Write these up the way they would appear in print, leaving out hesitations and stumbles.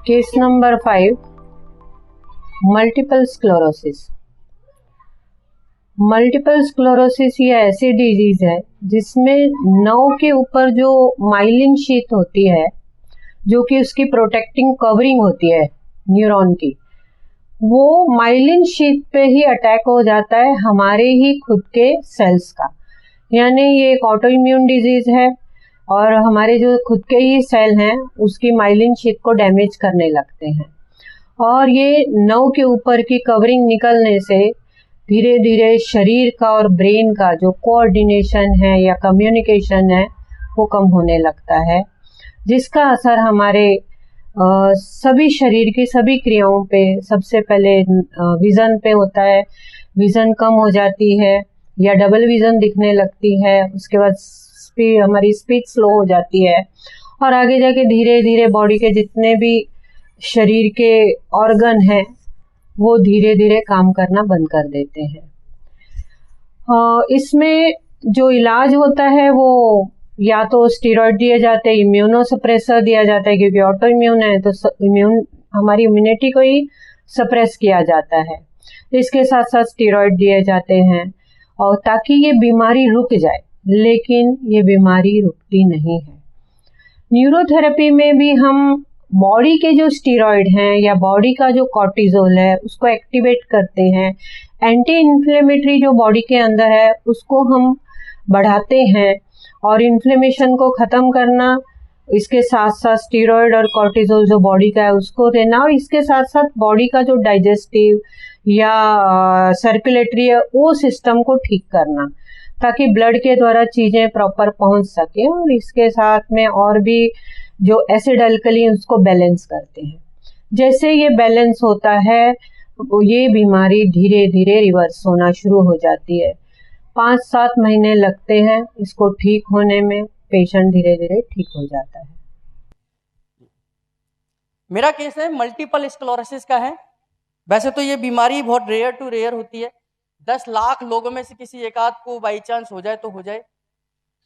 Case number 5, multiple sclerosis. Multiple sclerosis ये ऐसी disease है जिसमें नर्व के ऊपर जो माइलिन शीथ होती है, जो कि उसकी प्रोटेक्टिंग कवरिंग होती है न्यूरॉन की, वो माइलिन शीथ पे ही अटैक हो जाता है हमारे ही खुद के सेल्स का। यानी ये एक ऑटो इम्यून डिजीज है और हमारे जो खुद के ही सेल हैं उसकी माइलिन शीथ को डैमेज करने लगते हैं, और ये नर्व के ऊपर की कवरिंग निकलने से धीरे धीरे शरीर का और ब्रेन का जो कोऑर्डिनेशन है या कम्युनिकेशन है वो कम होने लगता है, जिसका असर हमारे सभी शरीर की सभी क्रियाओं पे, सबसे पहले विजन पे होता है। विजन कम हो जाती है या डबल विजन दिखने लगती है। उसके बाद हमारी स्पीच स्लो हो जाती है और आगे जाके धीरे धीरे बॉडी के जितने भी शरीर के ऑर्गन हैं वो धीरे धीरे काम करना बंद कर देते हैं। इसमें जो इलाज होता है वो या तो स्टेरॉइड दिए जाते हैं, इम्यूनोसप्रेसर दिया जाता है, क्योंकि ऑटो इम्यून है तो हमारी इम्यूनिटी को ही सप्रेस किया जाता है। इसके साथ साथ स्टेरॉइड दिए जाते हैं और ताकि ये बीमारी रुक जाए, लेकिन ये बीमारी रुकती नहीं है। न्यूरोथेरेपी में भी हम बॉडी के जो स्टेरॉइड हैं या बॉडी का जो कॉर्टिजोल है उसको एक्टिवेट करते हैं। एंटी इन्फ्लेमेटरी जो बॉडी के अंदर है उसको हम बढ़ाते हैं और इन्फ्लेमेशन को ख़त्म करना, इसके साथ साथ स्टेरॉइड और कॉर्टिजोल जो बॉडी का है उसको देना, और इसके साथ साथ बॉडी का जो डाइजेस्टिव या सर्कुलेटरी है वो सिस्टम को ठीक करना, ताकि ब्लड के द्वारा चीज़ें प्रॉपर पहुंच सके। और इसके साथ में और भी जो एसिड अल्कली उसको बैलेंस करते हैं। जैसे ये बैलेंस होता है ये बीमारी धीरे धीरे रिवर्स होना शुरू हो जाती है। 5-7 महीने लगते हैं इसको ठीक होने में, पेशेंट धीरे धीरे ठीक हो जाता है। मेरा केस है मल्टीपल स्क्लेरोसिस का है। वैसे तो ये बीमारी बहुत रेयर टू रेयर होती है, 10 लाख लोगों में से किसी एक आध को बाई चांस हो जाए तो हो जाए,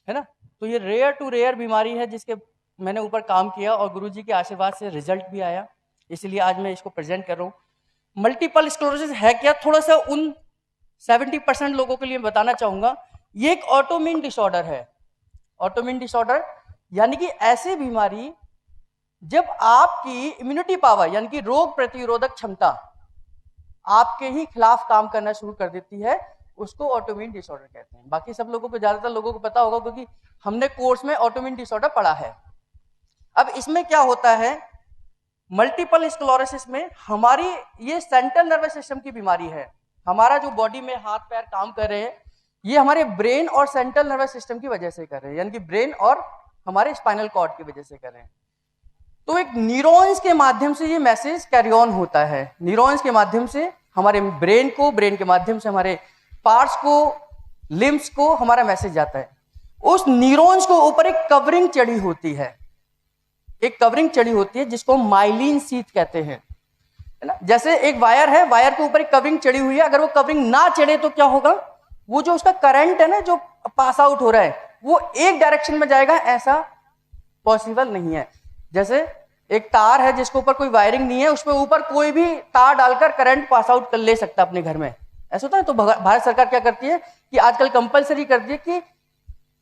है ना। तो ये रेयर टू रेयर बीमारी है जिसके मैंने ऊपर काम किया और गुरुजी के आशीर्वाद से रिजल्ट भी आया, इसलिए आज मैं इसको प्रेजेंट कर रहा हूँ। मल्टीपल स्क्लेरोसिस है क्या, थोड़ा सा उन 70% लोगों के लिए बताना चाहूँगा। ये एक ऑटोइम्यून डिसऑर्डर है। ऑटोइम्यून डिसऑर्डर यानी कि ऐसी बीमारी जब आपकी इम्यूनिटी पावर यानी कि रोग प्रतिरोधक क्षमता आपके ही खिलाफ काम करना शुरू कर देती है, उसको ऑटोइम्यून डिसऑर्डर कहते हैं। बाकी सब लोगों को, ज्यादातर लोगों को पता होगा क्योंकि हमने कोर्स में ऑटोइम्यून डिसऑर्डर पढ़ा है। अब इसमें क्या होता है, मल्टीपल स्क्लेरोसिस में हमारी ये सेंट्रल नर्वस सिस्टम की बीमारी है। हमारा जो बॉडी में हाथ पैर काम कर रहे हैं ये हमारे ब्रेन और सेंट्रल नर्वस सिस्टम की वजह से कर रहे हैं, यानी कि ब्रेन और हमारे स्पाइनल कॉर्ड की वजह से कर रहे हैं। तो एक न्यूरॉन्स के माध्यम से ये मैसेज कैरी ऑन होता है। न्यूरॉन्स के माध्यम से हमारे ब्रेन को, ब्रेन के माध्यम से हमारे पार्ट्स को, लिम्स को हमारा मैसेज जाता है। उस न्यूरॉन्स को ऊपर एक कवरिंग चढ़ी होती है, एक कवरिंग चढ़ी होती है जिसको माइलिन शीथ कहते हैं, है ना। जैसे एक वायर है, वायर के ऊपर एक कवरिंग चढ़ी हुई है, अगर वो कवरिंग ना चढ़े तो क्या होगा, वो जो उसका करंट है ना जो पास आउट हो रहा है वो एक डायरेक्शन में जाएगा, ऐसा पॉसिबल नहीं है। जैसे एक तार है जिसके ऊपर कोई वायरिंग नहीं है, उसमें ऊपर कोई भी तार डालकर करंट पास आउट कर ले सकता है अपने घर में, ऐसा होता है। तो भारत सरकार क्या करती है कि आजकल कंपलसरी कर दी है कि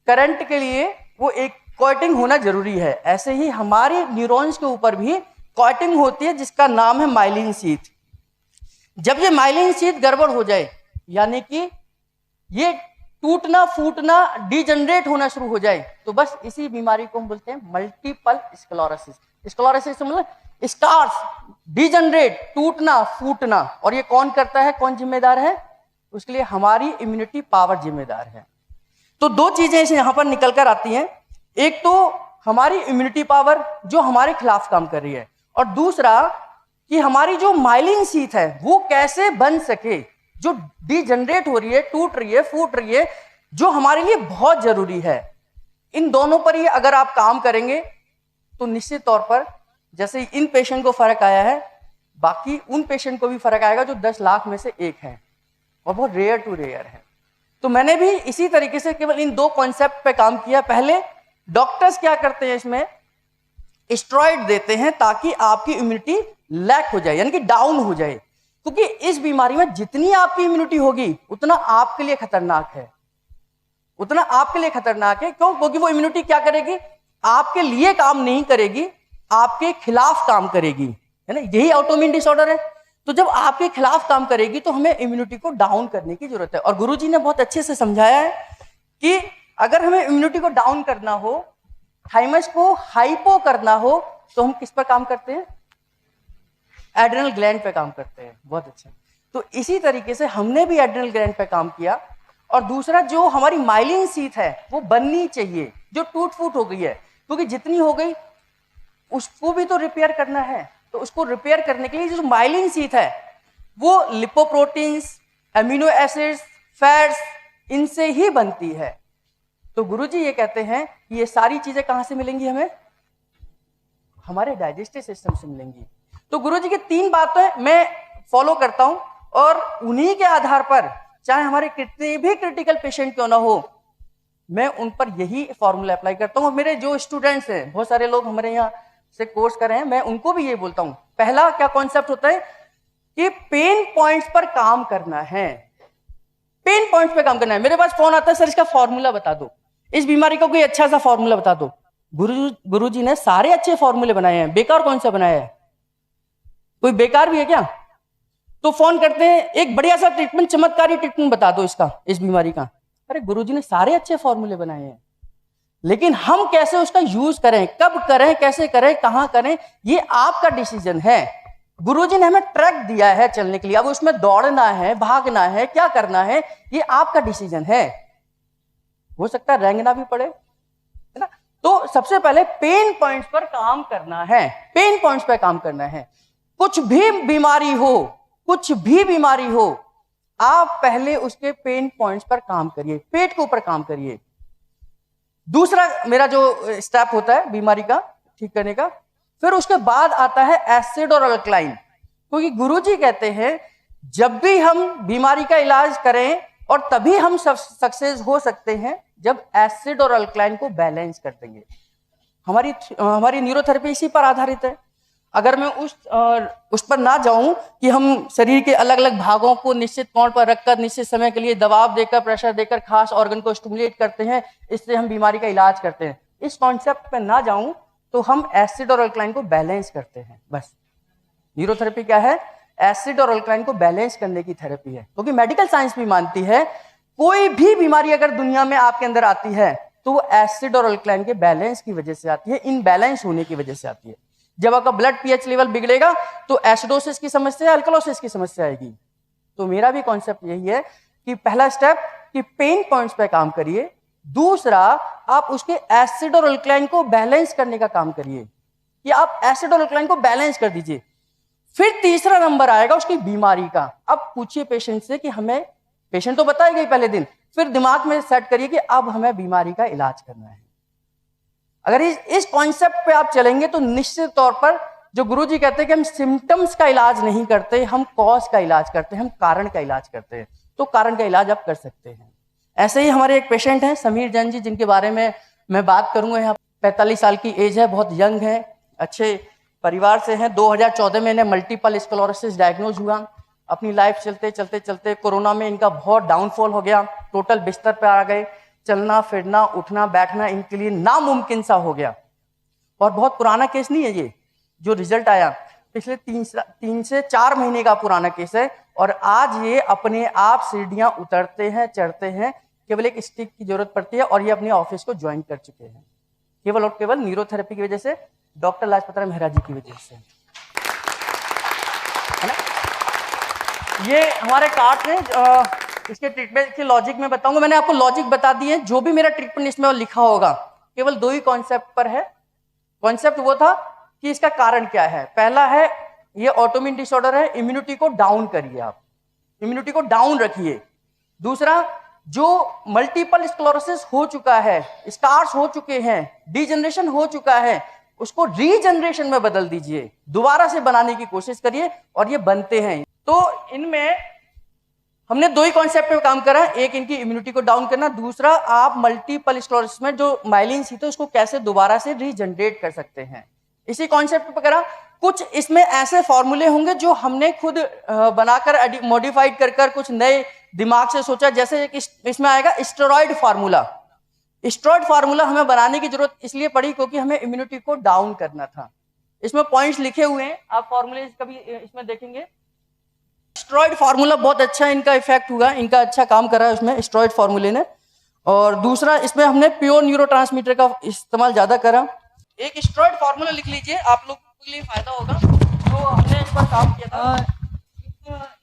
करंट के लिए वो एक कॉइटिंग होना जरूरी है। ऐसे ही हमारे न्यूरॉन्स के ऊपर भी कॉइटिंग होती है जिसका नाम है माइलिन शीथ। जब ये माइलिन शीथ गड़बड़ हो जाए, यानी कि ये टूटना फूटना डिजनरेट होना शुरू हो जाए, तो बस इसी बीमारी को हम बोलते हैं मल्टीपल स्क्लेरोसिस। स्क्लेरोसिस मतलब स्टार्स, डिजनरेट, टूटना फूटना। और ये कौन करता है, कौन जिम्मेदार है, उसके लिए हमारी इम्यूनिटी पावर जिम्मेदार है। तो दो चीजें इसे यहां पर निकल कर आती हैं, एक तो हमारी इम्यूनिटी पावर जो हमारे खिलाफ काम कर रही है, और दूसरा कि हमारी जो माइलिन शीथ है वो कैसे बन सके, जो डिजनरेट हो रही है, टूट रही है, फूट रही है, जो हमारे लिए बहुत जरूरी है। इन दोनों पर ही अगर आप काम करेंगे तो निश्चित तौर पर जैसे इन पेशेंट को फर्क आया है, बाकी उन पेशेंट को भी फर्क आएगा जो 10 लाख में से एक है और बहुत रेयर टू रेयर है। तो मैंने भी इसी तरीके से केवल इन दो कॉन्सेप्ट पे काम किया। पहले डॉक्टर्स क्या करते हैं, इसमें स्टेरॉइड देते हैं ताकि आपकी इम्यूनिटी लैक हो जाए, यानी कि डाउन हो जाए, क्योंकि इस बीमारी में जितनी आपकी इम्यूनिटी होगी उतना आपके लिए खतरनाक है, उतना आपके लिए खतरनाक है। क्यों? क्योंकि वो इम्यूनिटी क्या करेगी, आपके लिए काम नहीं करेगी, आपके खिलाफ काम करेगी, है ना। यही ऑटोइम्यून डिसऑर्डर है। तो जब आपके खिलाफ काम करेगी तो हमें इम्यूनिटी को डाउन करने की जरूरत है। और गुरुजी ने बहुत अच्छे से समझाया है कि अगर हमें इम्यूनिटी को डाउन करना हो, थाइमस को हाइपो करना हो, तो हम किस पर काम करते हैं? एड्रेनल ग्लैंड पे काम करते हैं। बहुत अच्छा। तो इसी तरीके से हमने भी एड्रेनल ग्लैंड पे काम किया। और दूसरा, जो हमारी माइलिन शीथ है वो बननी चाहिए, जो टूट फूट हो गई है, क्योंकि जितनी हो गई उसको भी तो रिपेयर करना है। तो उसको रिपेयर करने के लिए जो माइलिन शीथ है वो लिपोप्रोटीन्स, अमीनो एसिड्स, फैट्स, इनसे ही बनती है। तो गुरुजी ये कहते हैं कि ये सारी चीजें कहां से मिलेंगी हमें? हमारे डाइजेस्टिव सिस्टम से मिलेंगी। तो गुरुजी की 3 बातें मैं फॉलो करता हूं और उन्हीं के आधार पर, चाहे हमारे कितने भी क्रिटिकल पेशेंट क्यों ना हो, मैं उन पर यही फॉर्मूला अप्लाई करता हूं। और मेरे जो स्टूडेंट्स हैं, बहुत सारे लोग हमारे यहाँ से कोर्स कर रहे हैं, मैं उनको भी ये बोलता हूं। पहला क्या कॉन्सेप्ट होता है कि पेन पॉइंट्स पर काम करना है। पेन पॉइंट्स पे काम करना है। मेरे पास फोन आता है, सर इसका फॉर्मूला बता दो, इस बीमारी का कोई अच्छा सा फॉर्मूला बता दो। गुरुजी ने सारे अच्छे फॉर्मूले बनाए हैं, बेकार कौन सा बनाया है? कोई बेकार भी है क्या? तो फोन करते हैं, एक बढ़िया सा ट्रीटमेंट, चमत्कारी ट्रीटमेंट बता दो इसका, इस बीमारी का। अरे गुरुजी ने सारे अच्छे फॉर्मूले बनाए हैं, लेकिन हम कैसे उसका यूज करें, कब करें, कैसे करें, कहां करें, ये आपका डिसीजन है। गुरुजी ने हमें ट्रैक दिया है चलने के लिए, अब उसमें दौड़ना है, भागना है, क्या करना है, ये आपका डिसीजन है। हो सकता है रेंगना भी पड़े, है ना। तो सबसे पहले पेन पॉइंट्स पर काम करना है, पेन पॉइंट्स पर काम करना है। कुछ भी बीमारी हो, कुछ भी बीमारी हो, आप पहले उसके पेन पॉइंट्स पर काम करिए, पेट के ऊपर काम करिए। दूसरा मेरा जो स्टेप होता है बीमारी का ठीक करने का, फिर उसके बाद आता है एसिड और अल्कलाइन। क्योंकि गुरुजी कहते हैं जब भी हम बीमारी का इलाज करें और तभी हम सक्सेस हो सकते हैं जब एसिड और अल्कलाइन को बैलेंस कर देंगे। हमारी न्यूरोथेरेपी इसी पर आधारित है। अगर मैं उस पर ना जाऊं कि हम शरीर के अलग अलग भागों को निश्चित कोण पर रखकर निश्चित समय के लिए दबाव देकर, प्रेशर देकर खास ऑर्गन को स्टिमुलेट करते हैं, इससे हम बीमारी का इलाज करते हैं, इस कॉन्सेप्ट पर ना जाऊं तो हम एसिड और अल्कलाइन को बैलेंस करते हैं। बस न्यूरोथेरेपी क्या है? एसिड और अल्कलाइन को बैलेंस करने की थेरेपी है। क्योंकि मेडिकल साइंस भी मानती है कोई भी बीमारी अगर दुनिया में आपके अंदर आती है तो वो एसिड और अल्कलाइन के बैलेंस की वजह से आती है, इनबैलेंस होने की वजह से आती है। जब आपका ब्लड पीएच लेवल बिगड़ेगा तो एसिडोसिस की समस्या, अल्कलोसिस की समस्या आएगी। तो मेरा भी कॉन्सेप्ट यही है कि पहला स्टेप कि पेन पॉइंट्स पे काम करिए, दूसरा आप उसके एसिड और अल्कलाइन को बैलेंस करने का काम करिए कि आप एसिड और अल्कलाइन को बैलेंस कर दीजिए। फिर तीसरा नंबर आएगा उसकी बीमारी का। अब पूछिए पेशेंट से कि हमें, पेशेंट तो बताएगा ही पहले दिन, फिर दिमाग में सेट करिए कि अब हमें बीमारी का इलाज करना है। अगर इस कॉन्सेप्ट पे आप चलेंगे तो निश्चित तौर पर जो गुरुजी कहते हैं कि हम सिम्टम्स का इलाज नहीं करते, हम कॉज का इलाज करते हैं, हम कारण का इलाज करते हैं, तो कारण का इलाज आप कर सकते हैं। ऐसे ही हमारे एक पेशेंट हैं समीर जैन जी, जिनके बारे में मैं बात करूंगा। यहाँ 45 साल की एज है, बहुत यंग है, अच्छे परिवार से हैं। 2014 में इन्हें मल्टीपल स्क्लेरोसिस डायग्नोज हुआ। अपनी लाइफ चलते चलते चलते कोरोना में इनका बहुत डाउनफॉल हो गया, टोटल बिस्तर पे आ गए, चलना फिरना उठना बैठना इनके लिए नामुमकिन सा हो गया। और बहुत पुराना केस नहीं है ये, जो रिजल्ट आया पिछले 3 से 4 महीने का पुराना केस है। और आज ये अपने आप सीढ़ियां उतरते हैं, चढ़ते हैं, केवल एक स्टिक की जरूरत पड़ती है और ये अपने ऑफिस को ज्वाइन कर चुके हैं, केवल और केवल न्यूरोथेरेपी की वजह से, डॉक्टर लाजपत राय मेहरा जी की वजह से, है ना। ये हमारे कार्ड में इसके ट्रीटमेंट की लॉजिक में बताऊंगा। मैंने आपको लॉजिक बता दी है, जो भी मेरा ट्रीटमेंट इसमें लिखा होगा केवल 2 ही कॉन्सेप्ट पर है। कॉन्सेप्ट वो था कि इसका कारण क्या है। पहला है ये ऑटोइम्यून डिसऑर्डर है, इम्यूनिटी को डाउन करिए, आप इम्यूनिटी को डाउन रखिए। दूसरा, जो मल्टीपल स्क्लेरोसिस हो चुका है, स्कार्स हो चुके हैं, डीजनरेशन हो चुका है, उसको रीजनरेशन में बदल दीजिए, दोबारा से बनाने की कोशिश करिए और ये बनते हैं। तो इनमें हमने 2 ही कॉन्सेप्ट पे काम करा, एक इनकी इम्यूनिटी को डाउन करना, दूसरा आप मल्टीपल स्क्लेरोसिस में जो माइलिन शीथ है उसको कैसे दोबारा से रीजनरेट कर सकते हैं। इसी कॉन्सेप्ट पर करा। कुछ इसमें ऐसे फॉर्मूले होंगे जो हमने खुद बनाकर मॉडिफाइड कर कुछ नए दिमाग से सोचा। जैसे इसमें आएगा स्टेरॉइड फार्मूला। स्टेरॉइड फार्मूला हमें बनाने की जरूरत इसलिए पड़ी क्योंकि हमें इम्यूनिटी को डाउन करना था। इसमें पॉइंट्स लिखे हुए हैं, आप फॉर्मूले कभी इसमें देखेंगे। स्टेरॉइड फार्मूला बहुत अच्छा इनका इफेक्ट हुआ, इनका अच्छा काम करा उसमें स्टेरॉइड फार्मूले ने। और दूसरा इसमें हमने प्योर न्यूरोट्रांसमीटर का इस्तेमाल ज्यादा करा। एक स्टेरॉइड फार्मूला लिख लीजिए, आप लोग के लिए फायदा होगा, जो हमने इस पर काम किया था।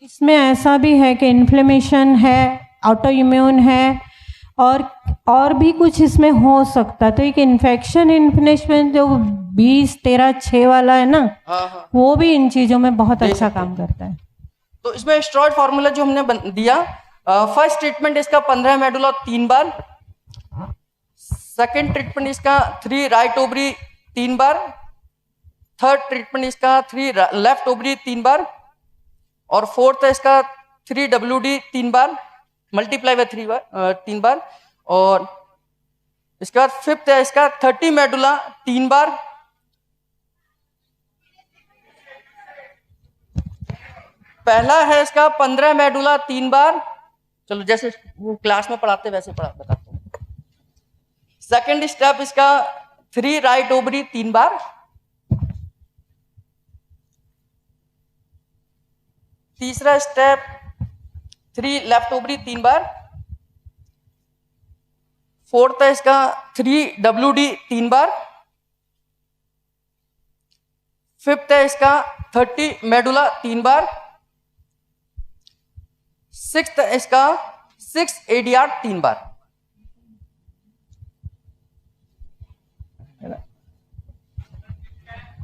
इसमें ऐसा भी है कि इन्फ्लेमेशन है, ऑटो इम्यून है और भी कुछ इसमें हो सकता है। तो एक इन्फ्लेमेशन जो 20-13-6 वाला है ना, हाँ। वो भी इन चीजों में बहुत अच्छा काम करता है। तो इसमें स्टेरॉइड फार्मूला जो हमने दिया, फर्स्ट ट्रीटमेंट इसका 15 मेडुला 3 बार, सेकेंड ट्रीटमेंट इसका 3 राइट ओवरी 3 बार, थर्ड ट्रीटमेंट इसका 3 लेफ्ट ओवरी 3 बार, और फोर्थ है इसका 3 WD 3 बार, मल्टीप्लाई बाय 3 बार, और इसके बाद फिफ्थ है इसका 30 मेडुला 3 बार, पहला है इसका 15 मेडुला 3 बार। चलो जैसे वो क्लास में पढ़ाते वैसे बताते हैं। सेकेंड स्टेप इसका 3 राइट ओवरी 3 बार, तीसरा स्टेप 3 लेफ्ट ओवरी 3 बार, फोर्थ है इसका 3 WD 3 बार, फिफ्थ है इसका 30 मेडुला 3 बार, सिक्स्थ है इसका 6 ADR 3 बार।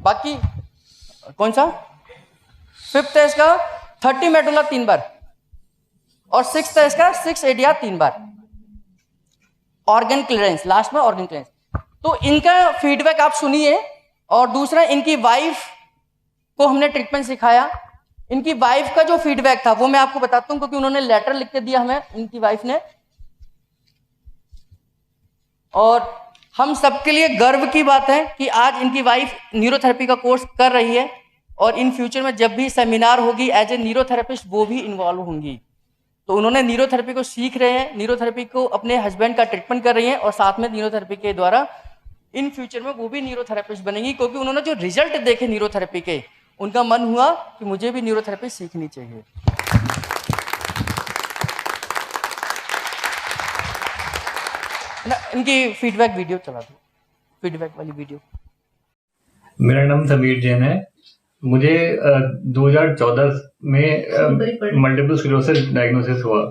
बाकी कौन सा? फिफ्थ है इसका 30 मेडुला 3 बार, और सिक्स्थ है इसका 6 ADR 3 बार। ऑर्गन क्लियरेंस, लास्ट में ऑर्गन क्लियरेंस। तो इनका फीडबैक आप सुनिए। और दूसरा, इनकी वाइफ को हमने ट्रीटमेंट सिखाया। इनकी वाइफ का जो फीडबैक था वो मैं आपको बताता हूं, क्योंकि उन्होंने लेटर लिख के दिया हमें, इनकी वाइफ ने। और हम सबके लिए गर्व की बात है कि आज इनकी वाइफ न्यूरोथेरेपी का कोर्स कर रही है, और इन फ्यूचर में जब भी सेमिनार होगी एज ए न्यूरोथेरेपिस्ट वो भी इन्वॉल्व होंगी। तो उन्होंने न्यूरोथेरेपी को सीख रहे हैं, न्यूरोथेरेपी को अपने हस्बैंड का ट्रीटमेंट कर रही हैं, और साथ में न्यूरोथेरेपी के द्वारा इन फ्यूचर में वो भी न्यूरोथेरेपिस्ट बनेंगी। क्योंकि उन्होंने जो रिजल्ट देखे न्यूरोथेरेपी के, उनका मन हुआ कि मुझे भी न्यूरोथेरेपी सीखनी चाहिए। ना, इनकी फीडबैक वीडियो चला दो, फीडबैक वाली वीडियो। मेरा नाम समीर जैन है। मुझे 2014 में मल्टीपल स्क्लेरोसिस डायग्नोसिस हुआ।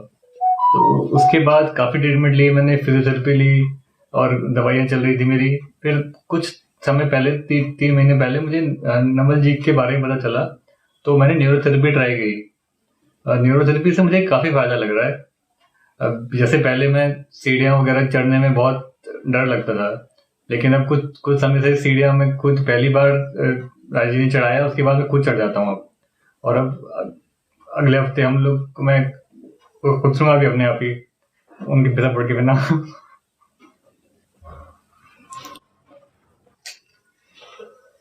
तो उसके बाद काफ़ी ट्रीटमेंट ली मैंने, फिजियोथेरेपी ली और दवाइयाँ चल रही थी मेरी। फिर कुछ समय पहले 3 महीने पहले मुझे नवल जी के बारे में पता चला, तो मैंने न्यूरोथेरेपी ट्राई की। न्यूरोथेरेपी से मुझे काफ़ी फायदा लग रहा है। जैसे पहले मैं सीढ़ियाँ वगैरह चढ़ने में बहुत डर लगता था, लेकिन अब कुछ समय से सीढ़ियाँ मैं खुद पहली बार राजी ने चढ़ाया, उसके बाद मैं खुद चढ़ जाता हूँ अब। और अब अगले हफ्ते हम लोग, मैं खुद सुना भी अपने आप ही उनकी पिता पड़ के बिना।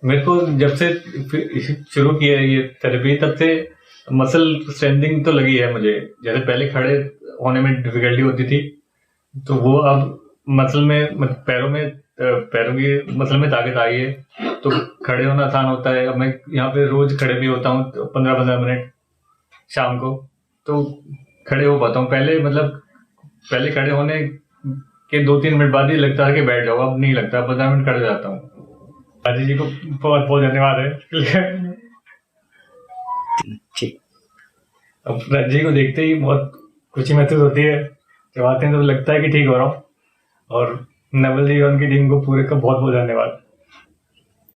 मेरे को जब से शुरू की है ये थेरेपी, तब से मसल स्ट्रेंथनिंग तो लगी है मुझे। जैसे पहले खड़े होने में डिफिकल्टी होती थी, तो वो अब मसल में, पैरों की मसल में ताकत आई है, तो खड़े होना आसान होता है। अब मैं यहाँ पे रोज खड़े भी होता हूँ 15-15 मिनट शाम को, तो खड़े हो पाता हूँ। पहले खड़े होने के 2-3 मिनट बाद ही लगता है कि बैठ जाओ, अब नहीं लगता, 15 मिनट खड़े हो जाता हूँ। राजी जी को बहुत बहुत धन्यवाद है। ठीक, अब राजी को देखते ही बहुत खुशी महसूस होती है। जब आते हैं तो लगता है कि ठीक हो रहा हूँ। और नवल जी और उनकी टीम को पूरे का बहुत बहुत धन्यवाद।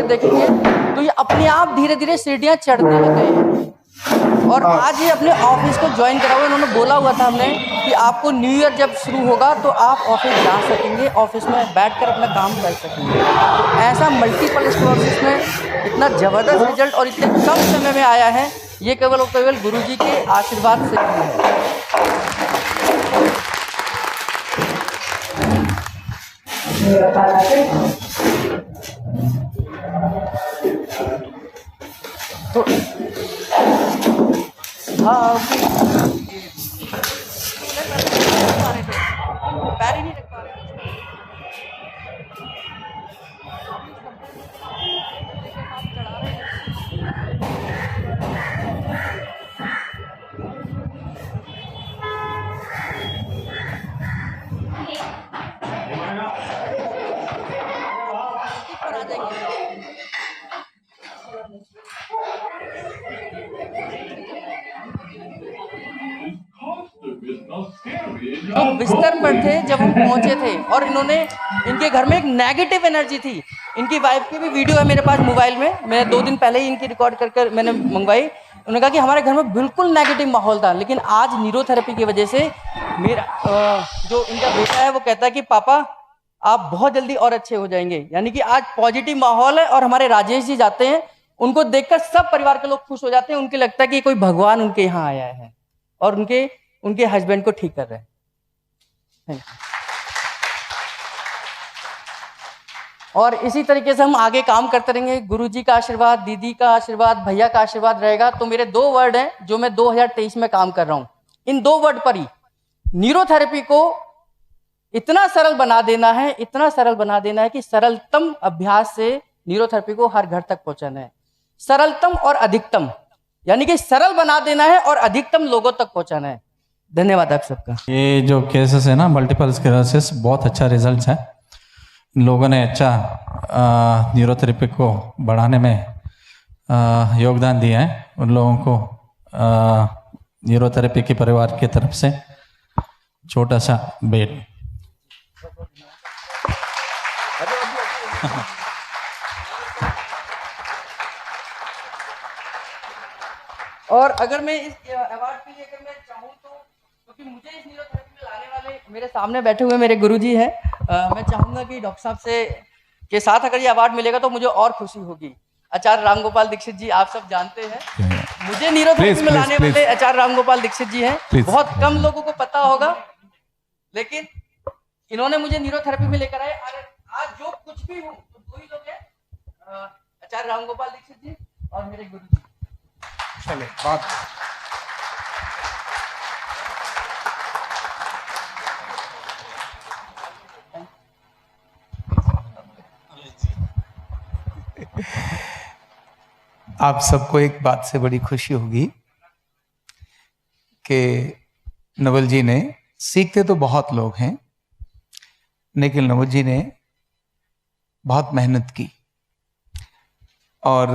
देखेंगे तो ये अपने आप धीरे धीरे सीढ़ियाँ चढ़ने लग गए हैं। और आज ये अपने ऑफिस को ज्वाइन करा हुआ। इन्होंने बोला हुआ था हमने कि आपको न्यू ईयर जब शुरू होगा तो आप ऑफिस जा सकेंगे, ऑफिस में बैठकर अपना काम कर सकेंगे। तो ऐसा मल्टीपल स्क्लेरोसिस में इतना ज़बरदस्त रिजल्ट और इतने कम समय में आया है, ये केवल और केवल गुरुजी के आशीर्वाद से है। तो हाँ पैर ही नहीं रख पा रहे। जो बिस्तर पर थे जब हम पहुंचे थे, और इनके घर में एक नेगेटिव एनर्जी थी। इनकी वाइफ की भी वीडियो है मेरे पास मोबाइल में, मैं 2 दिन पहले ही इनकी रिकॉर्ड कर मैंने मंगवाई। उन्होंने कहा कि हमारे घर में बिल्कुल नेगेटिव माहौल था, लेकिन आज न्यूरोथेरेपी की वजह से मेरा जो इनका बेटा है वो कहता है कि पापा आप बहुत जल्दी और अच्छे हो जाएंगे। यानी कि आज पॉजिटिव माहौल है, और हमारे राजेश जी जाते हैं, उनको देखकर सब परिवार के लोग खुश हो जाते हैं। उनके लगता है कि कोई भगवान उनके यहाँ आया है और उनके हस्बैंड को ठीक कर रहे हैं। और इसी तरीके से हम आगे काम करते रहेंगे। गुरुजी का आशीर्वाद, दीदी का आशीर्वाद, भैया का आशीर्वाद रहेगा। तो मेरे 2 वर्ड हैं जो मैं 2023 में काम कर रहा हूं। इन 2 वर्ड पर ही न्यूरोथेरेपी को इतना सरल बना देना है, इतना सरल बना देना है कि सरलतम अभ्यास से न्यूरोथेरेपी को हर घर तक पहुंचाना है। सरलतम और अधिकतम, यानी कि सरल बना देना है और अधिकतम लोगों तक पहुंचाना है। धन्यवाद आप सबका। ये जो केसेस है ना मल्टीपल स्क्लेरोसिस, बहुत अच्छा रिजल्ट है। लोगों ने अच्छा न्यूरोथेरेपी को बढ़ाने में योगदान दिया है। उन लोगों को न्यूरोथेरेपी के परिवार की तरफ से छोटा सा भेंट। और अगर मैं इस अवार्ड के लिए अगर मैं चाहूँ तो, क्योंकि मुझे इस न्यूरोथेरेपी में लाने वाले मेरे सामने बैठे हुए मेरे गुरुजी हैं, मैं चाहूँगा कि डॉक्टर साहब के साथ अगर ये अवार्ड मिलेगा तो मुझे और खुशी होगी। आचार्य रामगोपाल दीक्षित जी आप सब जानते हैं, मुझे न्यूरोथेरेपी में लाने वाले आचार्य रामगोपाल दीक्षित जी हैं। बहुत कम लोगों को पता होगा, लेकिन इन्होंने मुझे न्यूरोथेरेपी में लेकर आए। आज जो कुछ भी हूँ तो 2 ही लोग हैं, आचार्य रामगोपाल दीक्षित जी और मेरे गुरु जी। चले बात। आप सबको एक बात से बड़ी खुशी होगी कि नवल जी ने, सीखते तो बहुत लोग हैं, लेकिन नवल जी ने बहुत मेहनत की। और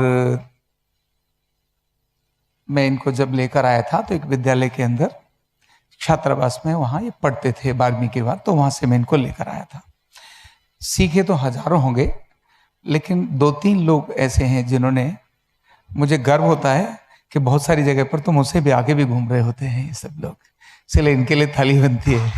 मैं इनको जब लेकर आया था तो एक विद्यालय के अंदर छात्रावास में वहाँ ये पढ़ते थे 12वीं के बाद, तो वहाँ से मैं इनको लेकर आया था। सीखे तो हजारों होंगे, लेकिन 2-3 लोग ऐसे हैं जिन्होंने, मुझे गर्व होता है कि बहुत सारी जगह पर तो मुझसे भी आगे भी घूम रहे होते हैं ये सब लोग, इसलिए इनके लिए थाली बनती है।